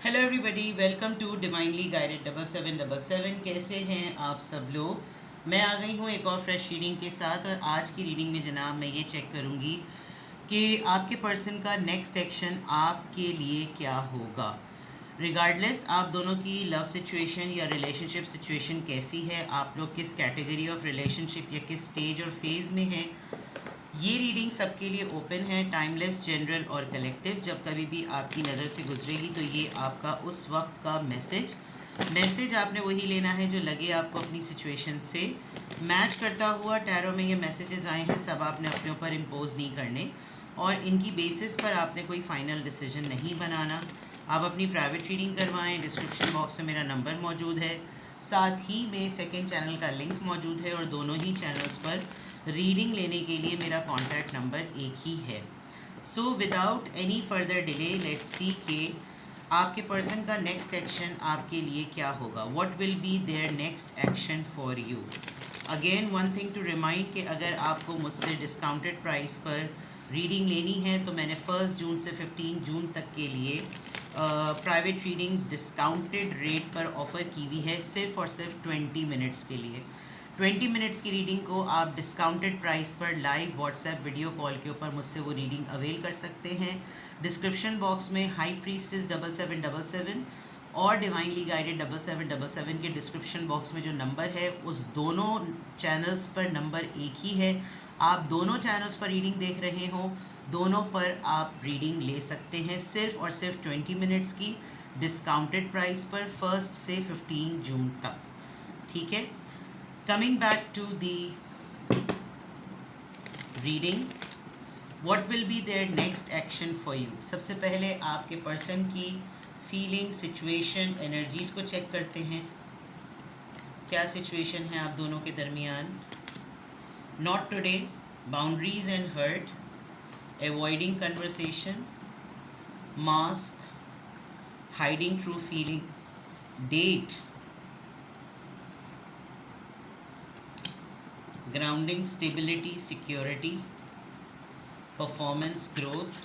Hello everybody, welcome to divinely guided 7777। कैसे हैं आप सब लोग। मैं आ गई हूँ एक और फ्रेश रीडिंग के साथ। और आज की रीडिंग में जनाब मैं ये चेक करूँगी कि आपके पर्सन का नेक्स्ट एक्शन आपके लिए क्या होगा। रिगार्डलेस आप दोनों की लव सिचुएशन या रिलेशनशिप सिचुएशन कैसी है, आप लोग किस कैटेगरी ऑफ रिलेशनशिप या किस स्टेज और फेज़ में हैं, ये रीडिंग सबके लिए ओपन है, टाइमलेस, जनरल और कलेक्टिव। जब कभी भी आपकी नज़र से गुजरेगी तो ये आपका उस वक्त का मैसेज आपने वही लेना है जो लगे आपको अपनी सिचुएशन से मैच करता हुआ। टैरो में ये मैसेजेस आए हैं, सब आपने अपने ऊपर इम्पोज नहीं करने और इनकी बेसिस पर आपने कोई फाइनल डिसीजन नहीं बनाना। आप अपनी प्राइवेट रीडिंग करवाएं। डिस्क्रिप्शन बॉक्स में मेरा नंबर मौजूद है, साथ ही में सेकंड चैनल का लिंक मौजूद है और दोनों ही चैनल्स पर रीडिंग लेने के लिए मेरा कॉन्टैक्ट नंबर एक ही है। So without any further delay let's see के आपके पर्सन का नेक्स्ट एक्शन आपके लिए क्या होगा। What will be there next action for you. Again one thing to remind कि अगर आपको मुझसे डिस्काउंटेड प्राइस पर रीडिंग लेनी है तो मैंने 1 जून से 15 जून तक के लिए प्राइवेट रीडिंग्स डिस्काउंटेड रेट पर ऑफ़र की हुई है, सिर्फ़ और सिर्फ 20 मिनट्स के लिए। 20 मिनट्स की रीडिंग को आप डिस्काउंटेड प्राइस पर लाइव व्हाट्सएप वीडियो कॉल के ऊपर मुझसे वो रीडिंग अवेल कर सकते हैं। डिस्क्रिप्शन बॉक्स में हाई प्रीस्टिस 7777 और डिवाइनली गाइडेड 7777 के डिस्क्रिप्शन बॉक्स में जो नंबर है उस दोनों चैनल्स पर नंबर एक ही है। आप दोनों चैनल्स पर रीडिंग देख रहे हो, दोनों पर आप रीडिंग ले सकते हैं, सिर्फ और सिर्फ 20 मिनट्स की डिस्काउंटेड प्राइस पर 1 से 15 जून तक। ठीक है, coming back to the reading, what will be there next action for you. सबसे पहले आपके पर्सन की फीलिंग, सिचुएशन, एनर्जीज़ को चेक करते हैं। क्या सिचुएशन है आप दोनों के दरमियान। Not today, boundaries and hurt, avoiding conversation, mask, hiding true feelings, date, grounding, stability, security, performance, growth,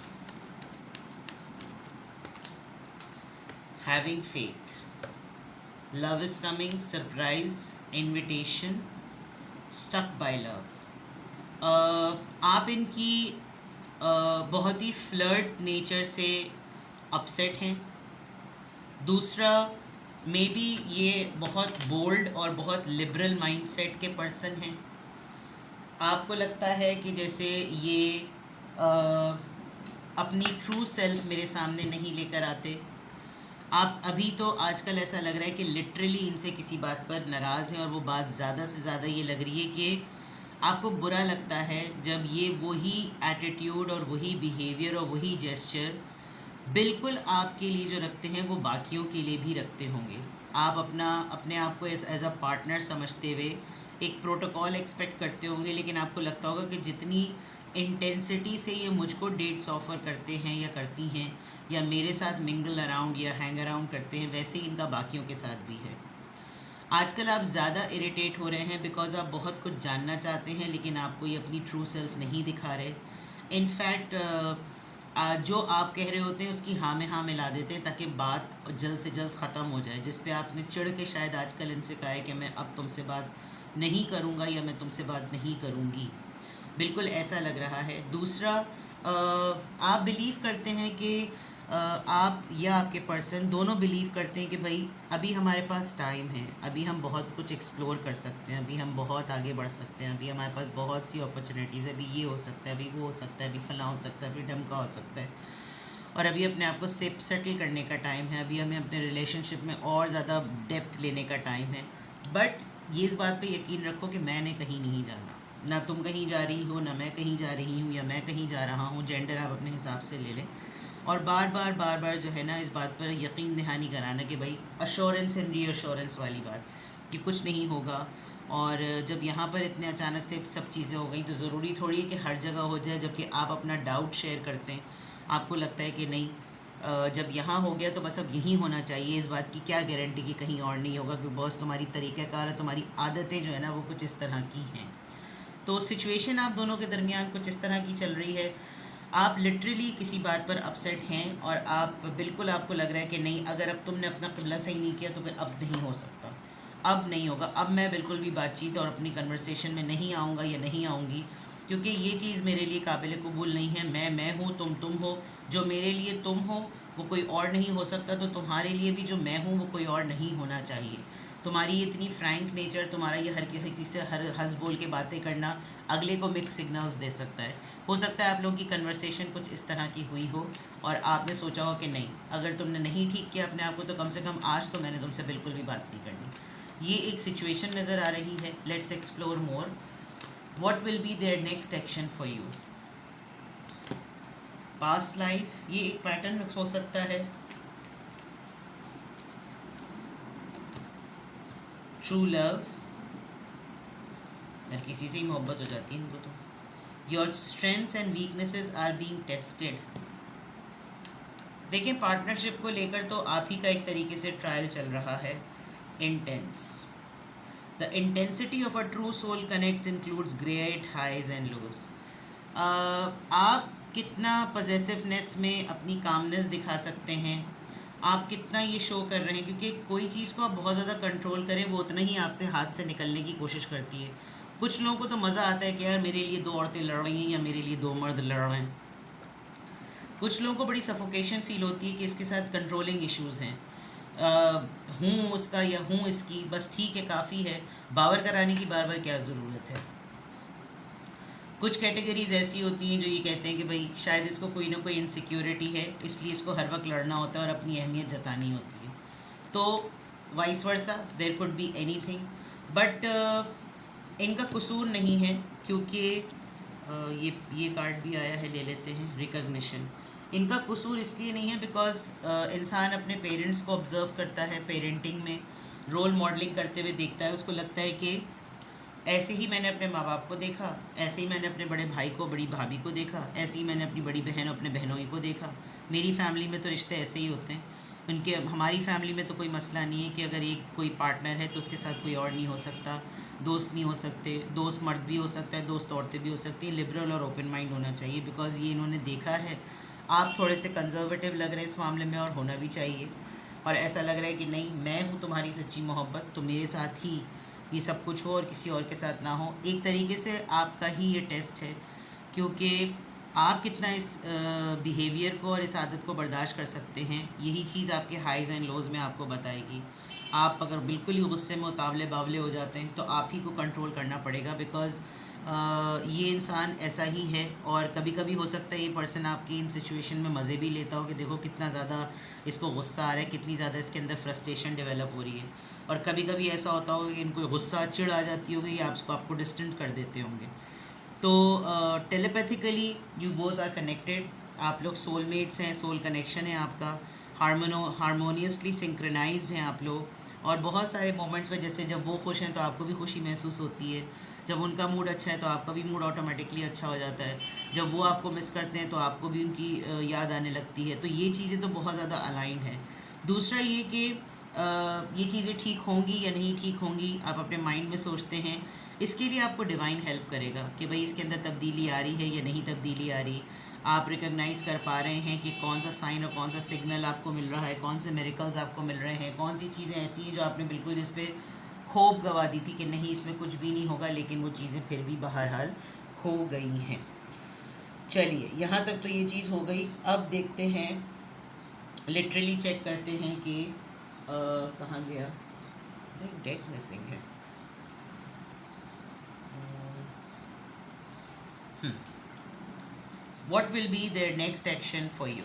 having faith, love is coming, surprise, invitation, stuck by love। आप इनकी बहुत ही फ्लर्ट नेचर से अपसेट हैं। दूसरा, मे बी ये बहुत bold और बहुत लिबरल माइंडसेट के पर्सन हैं। आपको लगता है कि जैसे ये अपनी ट्रू सेल्फ मेरे सामने नहीं लेकर आते। आप अभी तो आजकल ऐसा लग रहा है कि लिटरली इनसे किसी बात पर नाराज़ हैं और वो बात ज़्यादा से ज़्यादा ये लग रही है कि आपको बुरा लगता है जब ये वही एटीट्यूड और वही बिहेवियर और वही जेस्चर बिल्कुल आपके लिए जो रखते हैं वो बाकियों के लिए भी रखते होंगे। आप अपने आप को एज अ पार्टनर समझते हुए एक प्रोटोकॉल एक्सपेक्ट करते होंगे, लेकिन आपको लगता होगा कि जितनी इंटेंसिटी से ये मुझको डेट्स ऑफ़र करते हैं या करती हैं या मेरे साथ मिंगल अराउंड या हैंग अराउंड करते हैं, वैसे ही इनका बाकियों के साथ भी है। आजकल आप ज़्यादा इरिटेट हो रहे हैं बिकॉज़ आप बहुत कुछ जानना चाहते हैं लेकिन आप कोई अपनी ट्रू सेल्फ नहीं दिखा रहे। इनफैक्ट जो आप कह रहे होते हैं उसकी हाँ में हाँ मिला देते हैं ताकि बात जल्द से जल्द ख़त्म हो जाए, जिस पे आपने चिढ़ के शायद आजकल इनसे कहा है कि मैं अब तुमसे बात नहीं करूँगा या मैं तुमसे बात नहीं करूँगी। बिल्कुल ऐसा लग रहा है। दूसरा, आप बिलीव करते हैं कि आप या आपके पर्सन दोनों बिलीव करते हैं कि भाई अभी हमारे पास टाइम है, अभी हम बहुत कुछ एक्सप्लोर कर सकते हैं, अभी हम बहुत आगे बढ़ सकते हैं, अभी हमारे पास बहुत सी अपॉर्चुनिटीज़ है, अभी ये हो सकता है, अभी वो हो सकता है, अभी फलां हो सकता है, अभी ढमका हो सकता है और अभी अपने आप को सेटल करने का टाइम है, अभी हमें अपने रिलेशनशिप में और ज़्यादा डेप्थ लेने का टाइम है। बट ये इस बात पे यकीन रखो कि मैंने कहीं नहीं जाना, ना तुम कहीं जा रही हो, ना मैं कहीं जा रही हूँ या मैं कहीं जा रहा हूँ। जेंडर आप अपने हिसाब से ले लें और बार बार जो है ना इस बात पर यकीन दहानी कराना कि भाई अश्योरेंस एंड रीअश्योरेंस वाली बात कि कुछ नहीं होगा। और जब यहाँ पर इतने अचानक से सब चीज़ें हो गई तो ज़रूरी थोड़ी है कि हर जगह हो जाए। जबकि आप अपना डाउट शेयर करते हैं, आपको लगता है कि नहीं जब यहाँ हो गया तो बस अब यहीं होना चाहिए, इस बात की क्या गारंटी कि कहीं और नहीं होगा, क्योंकि बॉस तुम्हारी तरीक़ाकार है, तुम्हारी आदतें जो है ना वो कुछ इस तरह की हैं। तो सिचुएशन आप दोनों के दरमियान कुछ इस तरह की चल रही है। आप लिटरली किसी बात पर अपसेट हैं और आप बिल्कुल, आपको लग रहा है कि नहीं, अगर अब तुमने अपना किबला सही नहीं किया तो फिर अब नहीं हो सकता, अब नहीं होगा, अब मैं बिल्कुल भी बातचीत और अपनी कन्वर्सेशन में नहीं आऊँगा या नहीं आऊँगी, क्योंकि ये चीज़ मेरे लिए काबिल कबूल नहीं है। मैं हूँ, तुम हो, जो मेरे लिए तुम हो वो कोई और नहीं हो सकता, तो तुम्हारे लिए भी जो मैं हूँ वो कोई और नहीं होना चाहिए। तुम्हारी इतनी फ्रैंक नेचर, तुम्हारा ये हर किसी से हर हंस बोल के बातें करना अगले को मिक्स सिग्नल्स दे सकता है। हो सकता है आप लोगों की कन्वर्सेशन कुछ इस तरह की हुई हो और आपने सोचा हो कि नहीं, अगर तुमने नहीं ठीक किया अपने आप को तो कम से कम आज तो मैंने तुमसे बिल्कुल भी बात नहीं करनी। ये एक सिचुएशन नज़र आ रही है। Let's explore more. What will be there next action for you? Past life, ये एक पैटर्न हो सकता है। ट्रू लव, यार किसी से ही मोहब्बत हो जाती है इनको तो। Your strengths and weaknesses are being tested. देखिए, पार्टनरशिप को लेकर तो आप ही का एक तरीके से ट्रायल चल रहा है। Intense, the intensity of a true soul connects includes great highs and lows. आप कितना पजेसिवनेस में अपनी कामनेस दिखा सकते हैं, आप कितना ये शो कर रहे हैं, क्योंकि कोई चीज़ को आप बहुत ज़्यादा कंट्रोल करें वो उतना ही आपसे हाथ से निकलने की कोशिश करती है। कुछ लोगों को तो मज़ा आता है कि यार मेरे लिए दो औरतें लड़ रही हैं या मेरे लिए दो मर्द लड़ रहे हैं। कुछ लोगों को बड़ी सफोकेशन फील होती है कि इसके साथ कंट्रोलिंग इश्यूज़ हैं। हूँ उसका या हूँ इसकी, बस ठीक है, काफ़ी है, बावर कराने की बार बार क्या ज़रूरत है। कुछ कैटेगरीज ऐसी होती हैं जो ये कहते हैं कि भाई शायद इसको कोई ना कोई इनसिक्योरिटी है, इसलिए इसको हर वक्त लड़ना होता है और अपनी अहमियत जतानी होती है। तो vice versa, there could be anything, but इनका कसूर नहीं है, क्योंकि ये कार्ड भी आया है, ले लेते हैं, रिकग्निशन। इनका कसूर इसलिए नहीं है बिकॉज इंसान अपने पेरेंट्स को ऑब्जर्व करता है, पेरेंटिंग में रोल मॉडलिंग करते हुए देखता है, उसको लगता है कि ऐसे ही मैंने अपने माँ बाप को देखा, ऐसे ही मैंने अपने बड़े भाई को, बड़ी भाभी को देखा, ऐसे ही मैंने अपनी बड़ी बहन और अपने बहनों को देखा। मेरी फैमिली में तो रिश्ते ऐसे ही होते हैं। उनके, हमारी फैमिली में तो कोई मसला नहीं है कि अगर एक कोई पार्टनर है तो उसके साथ कोई और नहीं हो सकता, दोस्त नहीं हो सकते, दोस्त मर्द भी हो सकता है, दोस्त औरतें भी हो सकती हैं। लिबरल और ओपन माइंड होना चाहिए, बिकॉज ये इन्होंने देखा है। आप थोड़े से कंजर्वेटिव लग रहे हैं इस मामले में, और होना भी चाहिए। और ऐसा लग रहा है कि नहीं, मैं हूँ तुम्हारी सच्ची मोहब्बत, तो मेरे साथ ही ये सब कुछ हो और किसी और के साथ ना हो। एक तरीके से आपका ही ये टेस्ट है, क्योंकि आप कितना इस बिहेवियर को और इस आदत को बर्दाश्त कर सकते हैं, यही चीज़ आपके हाइज़ एंड लोज़ में आपको बताएगी। आप अगर बिल्कुल ही गुस्से में उतावले बावले हो जाते हैं तो आप ही को कंट्रोल करना पड़ेगा, बिकॉज़ ये इंसान ऐसा ही है। और कभी कभी हो सकता है ये पर्सन आपकी इन सिचुएशन में मज़े भी लेता हो कि देखो कितना ज़्यादा इसको गुस्सा आ रहा है, कितनी ज़्यादा इसके अंदर फ्रस्ट्रेशन डेवलप हो रही है। और कभी कभी ऐसा होता होगा कि इनको गुस्सा, चिढ़ आ जाती होगी, या आपको डिस्टेंट कर देते होंगे। तो telepathically you both are connected, आप लोग सोलमेट्स हैं, सोल कनेक्शन है आपका, हारमोनियसली सिंक्रोनाइज्ड हैं आप लोग। और बहुत सारे मोमेंट्स में, जैसे जब वो खुश हैं तो आपको भी खुशी महसूस होती है, जब उनका मूड अच्छा है तो आपका भी मूड ऑटोमेटिकली अच्छा हो जाता है, जब वो आपको मिस करते हैं तो आपको भी उनकी याद आने लगती है। तो ये चीज़ें तो बहुत ज़्यादा अलाइंड हैं। दूसरा ये कि ये चीज़ें ठीक होंगी या नहीं ठीक होंगी, आप अपने माइंड में सोचते हैं। इसके लिए आपको डिवाइन हेल्प करेगा कि भाई इसके अंदर तब्दीली आ रही है या नहीं तब्दीली आ रही। आप रिकॉग्नाइज़ कर पा रहे हैं कि कौन सा साइन और कौन सा सिग्नल आपको मिल रहा है, कौन से मेरिकल्स आपको मिल रहे हैं, कौन सी चीज़ें ऐसी हैं जो आपने बिल्कुल जिस पे होप गवा दी थी कि नहीं इसमें कुछ भी नहीं होगा, लेकिन वो चीज़ें फिर भी बहरहाल हो गई हैं। चलिए, यहाँ तक तो ये चीज़ हो गई। अब देखते हैं, लिटरली चेक करते हैं कि कहाँ गया, डेक मिसिंग है। What will be there next action for you?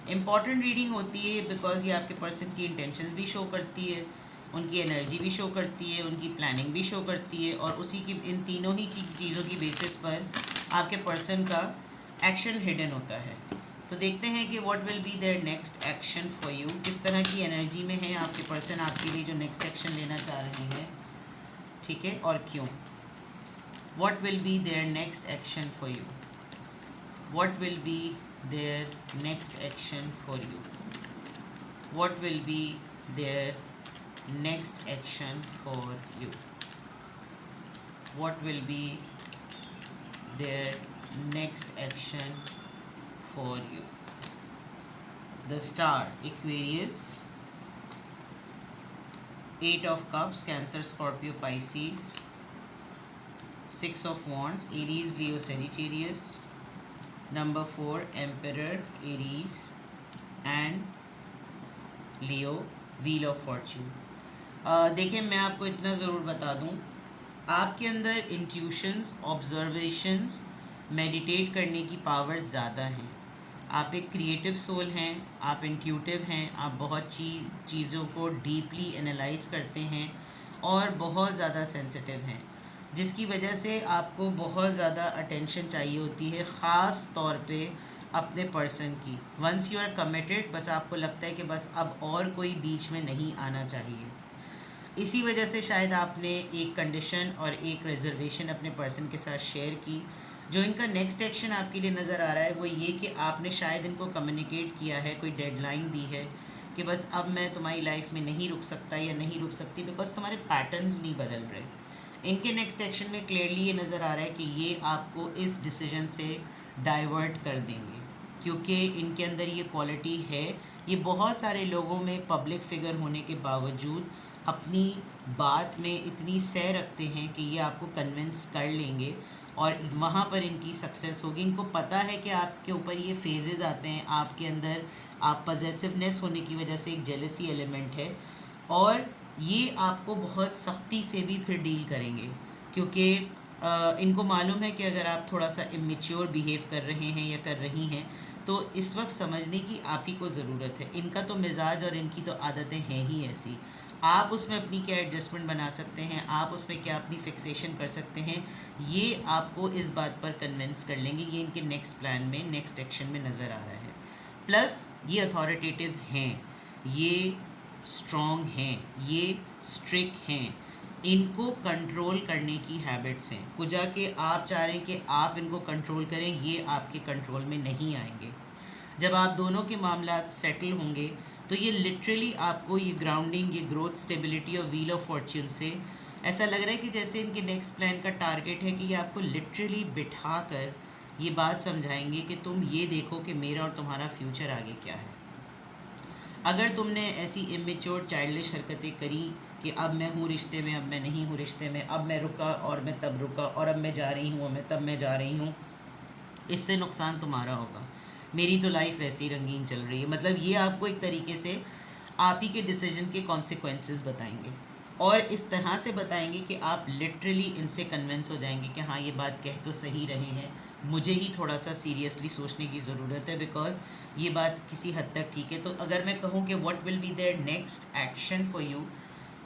Important reading होती है बिकॉज ये आपके पर्सन की इंटेंशंस भी शो करती है, उनकी एनर्जी भी शो करती है, उनकी प्लानिंग भी शो करती है, और उसी की, इन तीनों ही चीज़ों की बेसिस पर आपके पर्सन का एक्शन हिडन होता है। तो देखते हैं कि what will be there next action for you, किस तरह की एनर्जी में है आपके पर्सन आपके लिए जो नेक्स्ट एक्शन लेना चाह रहे हैं, ठीक है, और क्यों। What will be there next action for you? What will be their next action for you? What will be their next action for you? What will be their next action for you. The star, Aquarius. 8 of Cups, Cancer, Scorpio, Pisces. 6 of Wands, Aries, Leo, Sagittarius. Number 4, Emperor, Aries and Leo, Wheel of Fortune. देखिए, मैं आपको इतना ज़रूर बता दूं, आपके अंदर intuitions, observations, meditate करने की पावर ज़्यादा हैं. आप एक क्रिएटिव सोल हैं, आप इंट्यूटिव हैं, आप बहुत चीज़ों को डीपली एनालाइज करते हैं और बहुत ज़्यादा सेंसिटिव हैं, जिसकी वजह से आपको बहुत ज़्यादा अटेंशन चाहिए होती है, ख़ास तौर पे अपने पर्सन की. वंस यू आर कमिटेड, बस आपको लगता है कि बस अब और कोई बीच में नहीं आना चाहिए. इसी वजह से शायद आपने एक कंडीशन और एक रिजर्वेशन अपने पर्सन के साथ शेयर की. जो इनका नेक्स्ट एक्शन आपके लिए नज़र आ रहा है वो ये कि आपने शायद इनको कम्युनिकेट किया है, कोई डेडलाइन दी है कि बस अब मैं तुम्हारी लाइफ में नहीं रुक सकता या नहीं रुक सकती, बिकॉज तुम्हारे पैटर्न्स नहीं बदल रहे. इनके नेक्स्ट एक्शन में क्लियरली ये नज़र आ रहा है कि ये आपको इस डिसीजन से डाइवर्ट कर देंगे, क्योंकि इनके अंदर ये क्वालिटी है. ये बहुत सारे लोगों में पब्लिक फिगर होने के बावजूद अपनी बात में इतनी सह रखते हैं कि ये आपको कन्विंस कर लेंगे और वहाँ पर इनकी सक्सेस होगी. इनको पता है कि आपके ऊपर ये फेजेस आते हैं, आपके अंदर आप पजेसिवनेस होने की वजह से एक जेलसी एलिमेंट है, और ये आपको बहुत सख्ती से भी फिर डील करेंगे, क्योंकि इनको मालूम है कि अगर आप थोड़ा सा इमेच्योर बिहेव कर रहे हैं या कर रही हैं तो इस वक्त समझने की आप ही को ज़रूरत है. इनका तो मिजाज और इनकी तो आदतें हैं ही ऐसी. आप उसमें अपनी क्या एडजस्टमेंट बना सकते हैं, आप उसमें क्या अपनी फिक्सेशन कर सकते हैं, ये आपको इस बात पर कन्विंस कर लेंगे. ये इनके नेक्स्ट प्लान में, नेक्स्ट एक्शन में नज़र आ रहा है. प्लस ये अथॉरिटेटिव हैं, ये स्ट्रॉन्ग हैं, ये स्ट्रिक्ट हैं, इनको कंट्रोल करने की हैबिट्स हैं. कुजा के आप चाह रहे हैं कि आप इनको कंट्रोल करें, ये आपके कंट्रोल में नहीं आएंगे. जब आप दोनों के मामलात सेटल होंगे तो ये लिटरली आपको ये ग्राउंडिंग, ये ग्रोथ, स्टेबिलिटी और व्हील ऑफ फॉर्च्यून से ऐसा लग रहा है कि जैसे इनके नेक्स्ट प्लान का टारगेट है कि ये आपको लिटरली बिठा कर ये बात समझाएंगे कि तुम ये देखो कि मेरा और तुम्हारा फ्यूचर आगे क्या है. अगर तुमने ऐसी इमेच्योर चाइल्डिश हरकतें करी कि अब मैं हूँ रिश्ते में, अब मैं नहीं हूँ रिश्ते में, अब मैं रुका और मैं तब रुका, और अब मैं जा रही हूँ और मैं तब मैं जा रही हूँ, इससे नुकसान तुम्हारा होगा. मेरी तो लाइफ ऐसी रंगीन चल रही है. मतलब ये आपको एक तरीके से आप ही के डिसीजन के कॉन्सिक्वेंसेस बताएंगे, और इस तरह से बताएंगे कि आप लिटरली इनसे कन्विंस हो जाएंगे कि हाँ, ये बात कह तो सही रहे हैं, मुझे ही थोड़ा सा सीरियसली सोचने की ज़रूरत है, बिकॉज ये बात किसी हद तक ठीक है. तो अगर मैं कहूँ कि what will be there next action for you,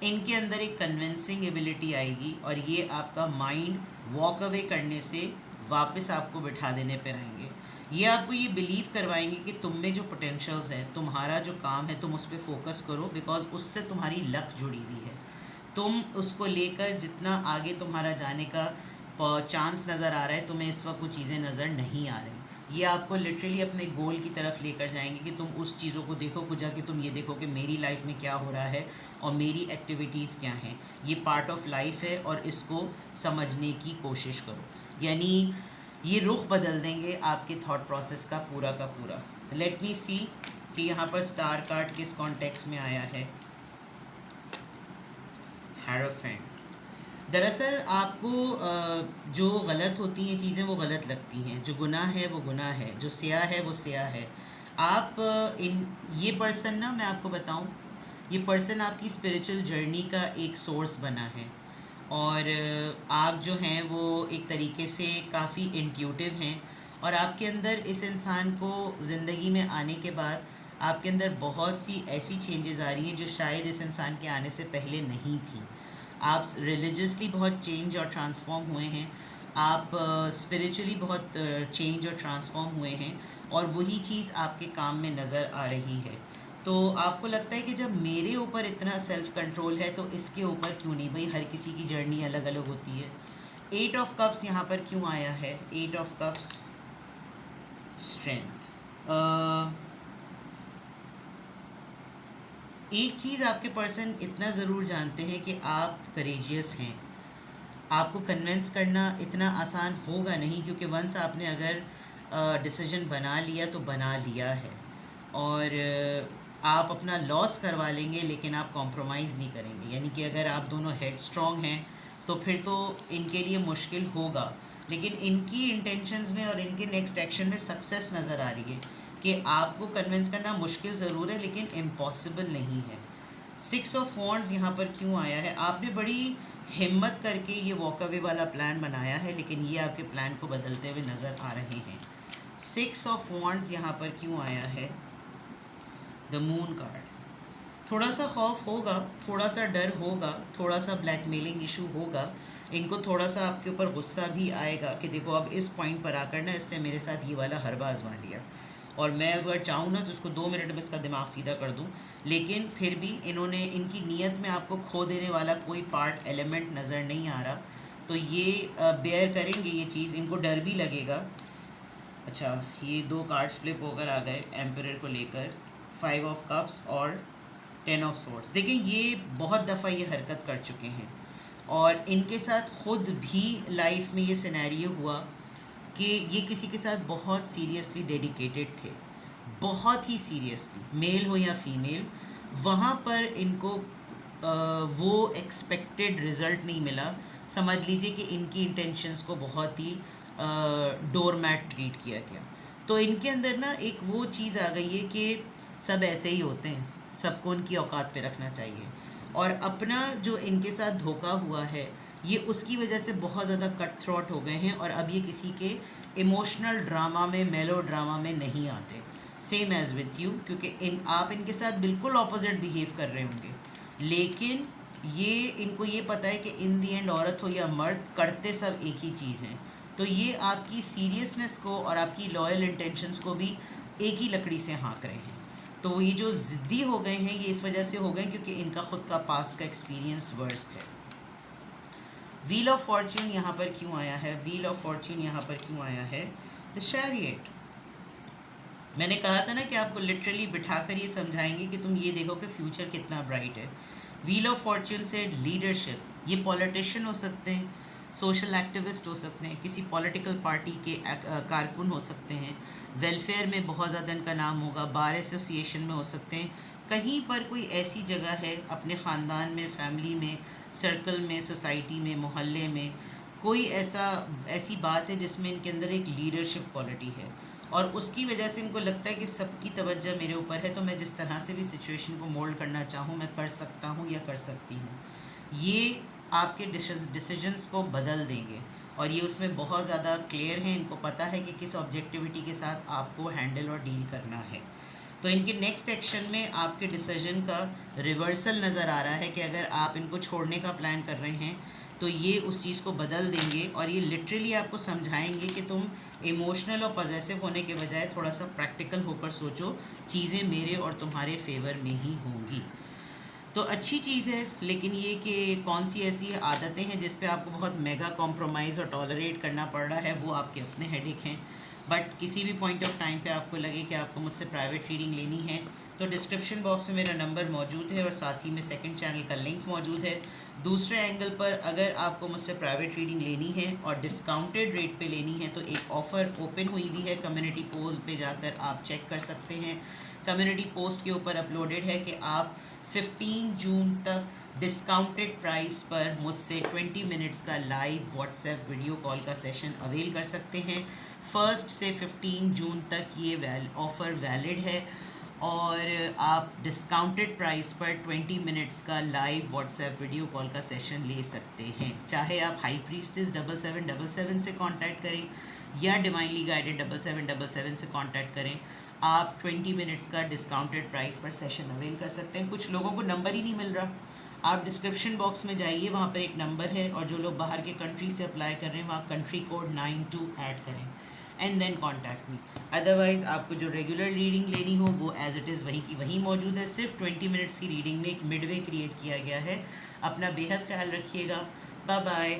इनके अंदर एक कन्विंसिंग एबिलिटी आएगी और ये आपका माइंड वॉक अवे करने से वापस आपको बिठा देने पर आएंगे. ये आपको ये बिलीव करवाएंगे कि तुम में जो पोटेंशियल्स है, तुम्हारा जो काम है, तुम उस पर फोकस करो, बिकॉज उससे तुम्हारी लक जुड़ी हुई है. तुम उसको लेकर जितना आगे तुम्हारा जाने का चांस नज़र आ रहा है, तुम्हें इस वक्त वो चीज़ें नज़र नहीं आ रही. ये आपको लिटरली अपने गोल की तरफ लेकर जाएंगे कि तुम उस चीज़ों को देखो, कुछ जाके तुम ये देखो कि मेरी लाइफ में क्या हो रहा है और मेरी एक्टिविटीज़ क्या हैं. ये पार्ट ऑफ लाइफ है और इसको समझने की कोशिश करो. यानी ये रुख बदल देंगे आपके थॉट प्रोसेस का पूरा. लेट मी सी कि यहाँ पर स्टार कार्ड किस कॉन्टेक्स्ट में आया है. हेरोफेंट. दरअसल आपको जो गलत होती हैं चीज़ें वो गलत लगती हैं, जो गुनाह है वो गुनाह है, जो स्याह है वो स्याह है. आप ये पर्सन ना, मैं आपको बताऊं, ये पर्सन आपकी स्पिरिचुअल जर्नी का एक सोर्स बना है, और आप जो हैं वो एक तरीके से काफ़ी इंट्यूटिव हैं, और आपके अंदर इस इंसान को ज़िंदगी में आने के बाद आपके अंदर बहुत सी ऐसी चेंजेस आ रही हैं जो शायद इस इंसान के आने से पहले नहीं थी. आप रिलीजियसली बहुत चेंज और ट्रांसफॉर्म हुए हैं, आप स्पिरिचुअली बहुत चेंज और ट्रांसफॉर्म हुए हैं, और वही चीज़ आपके काम में नज़र आ रही है. तो आपको लगता है कि जब मेरे ऊपर इतना सेल्फ कंट्रोल है तो इसके ऊपर क्यों नहीं. भाई, हर किसी की जर्नी अलग अलग होती है. 8 ऑफ कप्स यहाँ पर क्यों आया है? 8 ऑफ कप्स, स्ट्रेंथ. एक चीज़ आपके पर्सन इतना ज़रूर जानते हैं कि आप करेजियस हैं. आपको कन्विंस करना इतना आसान होगा नहीं, क्योंकि वंस आपने अगर डिसीजन बना लिया तो बना लिया है, और आप अपना लॉस करवा लेंगे लेकिन आप कॉम्प्रोमाइज़ नहीं करेंगे। यानी कि अगर आप दोनों हेड स्ट्रॉन्ग हैं तो फिर तो इनके लिए मुश्किल होगा, लेकिन इनकी इंटेंशंस में और इनके नेक्स्ट एक्शन में सक्सेस नज़र आ रही है कि आपको कन्विंस करना मुश्किल ज़रूर है लेकिन इम्पॉसिबल नहीं है। 6 ऑफ वॉन्ड्स यहाँ पर क्यों आया है? आपने बड़ी हिम्मत करके ये वॉक अवे वाला प्लान बनाया है, लेकिन ये आपके प्लान को बदलते हुए नज़र आ रहे हैं। 6 ऑफ वॉन्ड्स यहाँ पर क्यों आया है? The moon card. थोड़ा सा खौफ होगा, थोड़ा सा डर होगा, थोड़ा सा ब्लैकमेलिंग इशू होगा, इनको थोड़ा सा आपके ऊपर गुस्सा भी आएगा कि देखो अब इस पॉइंट पर आकर ना इसने मेरे साथ ये वाला हरबा आजमा लिया, और मैं अगर चाहूँ ना तो उसको 2 मिनट में इसका दिमाग सीधा कर दूँ, लेकिन फिर भी इन्होंने, इनकी नीयत में आपको खो देने वाला कोई पार्ट एलिमेंट नज़र नहीं आ रहा, तो ये बेयर करेंगे ये चीज़, इनको डर भी लगेगा। अच्छा, ये 2 कार्ड्स फ्लिप होकर आ गए एम्परर को लेकर, 5 ऑफ कप्स और 10 ऑफ सोर्ड्स। देखिए ये बहुत दफ़ा ये हरकत कर चुके हैं और इनके साथ ख़ुद भी लाइफ में ये सिनेरियो हुआ कि ये किसी के साथ बहुत सीरियसली डेडिकेटेड थे, बहुत ही सीरियसली, मेल हो या फीमेल, वहाँ पर इनको वो एक्सपेक्टेड रिज़ल्ट नहीं मिला। समझ लीजिए कि इनकी इंटेंशंस को बहुत ही डोरमैट ट्रीट किया गया। तो इनके अंदर ना एक वो चीज़ आ गई है कि सब ऐसे ही होते हैं, सबको उनकी औकात पे रखना चाहिए, और अपना जो इनके साथ धोखा हुआ है ये उसकी वजह से बहुत ज़्यादा कट थ्रोट हो गए हैं, और अब ये किसी के इमोशनल ड्रामा में, मेलो ड्रामा में नहीं आते। सेम एज़ विथ यू, क्योंकि आप इनके साथ बिल्कुल ऑपोजिट बिहेव कर रहे होंगे, लेकिन ये इनको ये पता है कि इन दी एंड औरत हो या मर्द, करते सब एक ही चीज़ हैं। तो ये आपकी सीरियसनेस को और आपकी लॉयल इंटेंशंस को भी एक ही लकड़ी से हाँक रहे हैं। तो ये जो ज़िद्दी हो गए हैं ये इस वजह से हो गए क्योंकि इनका खुद का पास्ट का एक्सपीरियंस वर्स्ट है। व्हील ऑफ फॉर्च्यून यहाँ पर क्यों आया है? व्हील ऑफ फॉर्च्यून यहाँ पर क्यों आया है? The chariot. मैंने कहा था ना कि आपको लिटरली बिठाकर ये समझाएंगे कि तुम ये देखो कि फ्यूचर कितना ब्राइट है। व्हील ऑफ फॉर्च्यून से लीडरशिप, ये पॉलिटिशियन हो सकते हैं, सोशल एक्टिविस्ट हो सकते हैं, किसी पॉलिटिकल पार्टी के कारकुन हो सकते हैं, वेलफेयर में बहुत ज़्यादा इनका नाम होगा, बार एसोसिएशन में हो सकते हैं, कहीं पर कोई ऐसी जगह है अपने ख़ानदान में, फैमिली में, सर्कल में, सोसाइटी में, मोहल्ले में, कोई ऐसी बात है जिसमें इनके अंदर एक लीडरशिप क्वालिटी है, और उसकी वजह से इनको लगता है कि सबकी तवज्जो मेरे ऊपर है, तो मैं जिस तरह से भी सिचुएशन को मोल्ड करना चाहूँ मैं कर सकता हूँ या कर सकती हूँ। ये आपके डिसीजंस को बदल देंगे, और ये उसमें बहुत ज़्यादा क्लियर हैं। इनको पता है कि किस ऑब्जेक्टिविटी के साथ आपको हैंडल और डील करना है। तो इनके नेक्स्ट एक्शन में आपके डिसीजन का रिवर्सल नज़र आ रहा है कि अगर आप इनको छोड़ने का प्लान कर रहे हैं तो ये उस चीज़ को बदल देंगे, और ये लिटरली आपको समझाएंगे कि तुम इमोशनल और पॉजेसिव होने के बजाय थोड़ा सा प्रैक्टिकल होकर सोचो, चीज़ें मेरे और तुम्हारे फेवर में ही होंगी। तो अच्छी चीज़ है, लेकिन ये कि कौन सी ऐसी आदतें हैं जिस पे आपको बहुत मेगा कॉम्प्रोमाइज़ और टॉलरेट करना पड़ रहा है, वो आपके अपने हेडेक हैं। बट किसी भी पॉइंट ऑफ टाइम पे आपको लगे कि आपको मुझसे प्राइवेट रीडिंग लेनी है तो डिस्क्रिप्शन बॉक्स में मेरा नंबर मौजूद है, और साथ ही में सेकंड चैनल का लिंक मौजूद है। दूसरे एंगल पर अगर आपको मुझसे प्राइवेट रीडिंग लेनी है और डिस्काउंटेड रेट पे लेनी है तो एक ऑफ़र ओपन हुई भी है, कम्युनिटी पोस्ट पे जाकर आप चेक कर सकते हैं। कम्युनिटी पोस्ट के ऊपर अपलोडेड है कि आप 15 जून तक डिस्काउंटेड प्राइस पर मुझसे 20 मिनट्स का लाइव व्हाट्सएप वीडियो कॉल का सेशन अवेल कर सकते हैं। 1 से 15 जून तक ये ऑफ़र वैलिड है, और आप डिस्काउंटेड प्राइस पर 20 मिनट्स का लाइव व्हाट्सएप वीडियो कॉल का सेशन ले सकते हैं। चाहे आप हाई प्रीस्टिस 7777 से कांटेक्ट करें या डिवाइनली गाइडेड 7777 से कांटेक्ट करें, आप 20 मिनट्स का डिस्काउंटेड प्राइस पर सेशन अवेल कर सकते हैं। कुछ लोगों को नंबर ही नहीं मिल रहा, आप डिस्क्रिप्शन बॉक्स में जाइए, वहाँ पर एक नंबर है, और जो लोग बाहर के कंट्री से अप्लाई कर रहे हैं वहाँ कंट्री कोड 92 ऐड करें and then contact me. Otherwise आपको जो रेगुलर रीडिंग लेनी हो वो एज़ इट इज़ वहीं की वहीं मौजूद है। सिर्फ 20 मिनट्स की रीडिंग में एक मिडवे क्रिएट किया गया है। अपना बेहद ख्याल रखिएगा। Bye bye.